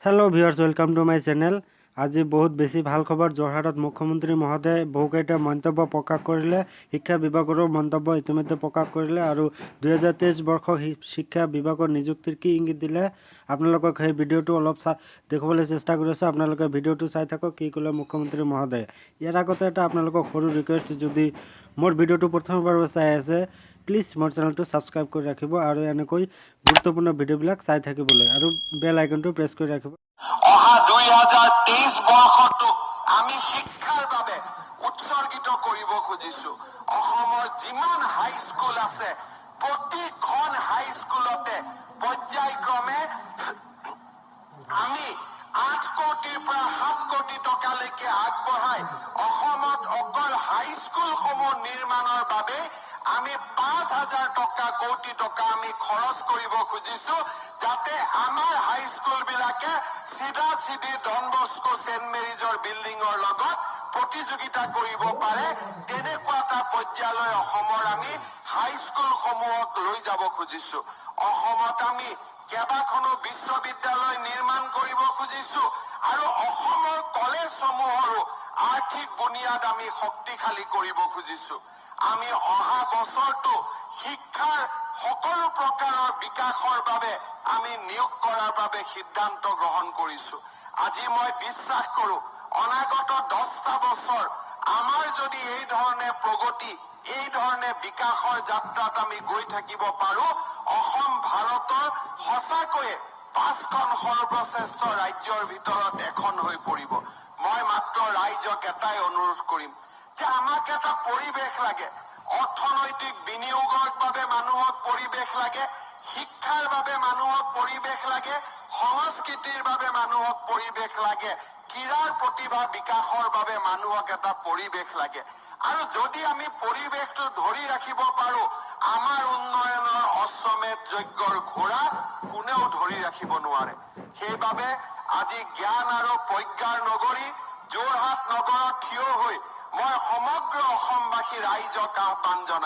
Hello viewers, welcome to my channel. আজি বহুত বেছি ভাল খবৰ। যোৰহাটত মুখ্যমন্ত্ৰী মহোদয়ে বহুকেইটা মন্তব্য প্ৰকাশ কৰিলে। শিক্ষা বিভাগৰো মন্তব্য ইতিমধ্যে প্ৰকাশ কৰিলে আৰু 2023 বৰ্ষৰ শিক্ষা বিভাগৰ নিযুক্তিৰ কি ইংগিত দিলে আপোনালোকক সেই ভিডিঅ'টো অলপ দেখুৱাবলৈ চেষ্টা কৰিছোঁ। আপোনালোকে ভিডিঅ'টো চাই থাকক কি ক'লে মুখ্যমন্ত্ৰী মহোদয়ে। ইয়াৰ আগতে এটা আপোনালোকক সৰু ৰিকুৱেষ্ট, যদি মোৰ ভিডিঅ'টো প্ৰথমবাৰ চাই আছে প্লিজ মোৰ চেনেলটো ছাবস্ক্ৰাইব কৰি ৰাখিব আৰু এনেকৈ গুৰুত্বপূৰ্ণ ভিডিঅ'বিলাক চাই থাকিবলৈ আৰু বেল আইকনটো প্ৰেছ কৰি ৰাখিব। অহা 2023 বৰ্ষটো আমি শিক্ষাৰ বাবে উৎসৰ্গিত কৰিব খুজিছো। অসমৰ যিমান হাইস্কুল আছে প্ৰতিখন হাইস্কুলতে পৰ্যায়ক্ৰমে আমি 8 কোটিৰ পৰা 7 কোটি টকালৈকে আগবঢ়াই অসমত অকল হাইস্কুলসমূহ নিৰ্মাণৰ বাবে আমি 5,000 কোটি টকা আমি খৰচ কৰিব খুজিছো, যাতে আমাৰ হাইস্কুল বিলাকে চিধা চিধি ডন বস্কো সেন্ট মেৰিজৰ বিল্ডিঙৰ লগত প্ৰতিযোগিতা কৰিব পাৰে। তেনেকুৱা এটা পৰ্যায়লৈ অসমৰ আমি হাইস্কুলসমূহক লৈ যাব খুজিছো। অসমত আমি কেইবাখনো বিশ্ববিদ্যালয় নিৰ্মাণ কৰিব খুজিছো আৰু অসমৰ কলেজসমূহৰো আৰ্থিক বুনিয়াদ আমি শক্তিশালী কৰিব খুজিছো। আমি অহা বছৰটো শিক্ষাৰ সকলো প্ৰকাৰৰ বিকাশৰ বাবে আমি নিয়োগ কৰাৰ বাবে সিদ্ধান্ত গ্ৰহণ কৰিছো। আজি মই বিশ্বাস কৰো অনাগত 10টা বছৰ আমাৰ যদি এই ধৰণে প্ৰগতি, এই ধৰণে বিকাশৰ যাত্ৰাত আমি গৈ থাকিব পাৰো, অসম ভাৰতৰ সঁচাকৈয়ে 5খন সৰ্বশ্ৰেষ্ঠ ৰাজ্যৰ ভিতৰত এখন হৈ পৰিব। মই মাত্ৰ ৰাইজক এটাই অনুৰোধ কৰিম যে আমাক এটা পৰিৱেশ লাগে। অৰ্থনৈতিক বিনিয়োগৰ বাবে মানুহক পৰিৱেশ লাগে, শিক্ষাৰ বাবে মানুহক পৰিৱেশ লাগে, সংস্কৃতিৰ বাবে মানুহক পৰিৱেশ লাগে, ক্ৰীড়াৰ প্ৰতিভা বিকাশৰ বাবে মানুহক এটা পৰিৱেশ লাগে। আৰু যদি আমি পৰিৱেশটো ধৰি ৰাখিব পাৰো, আমাৰ উন্নয়নৰ অশ্বমেধ যজ্ঞৰ ঘোঁৰা কোনেও ধৰি ৰাখিব নোৱাৰে। সেইবাবে আজি জ্ঞান আৰু প্ৰজ্ঞাৰ নগৰী যোৰহাট নগৰত থিয় হৈ মই সমগ্ৰ অসমবাসী ৰাইজক আহ্বান জনাম।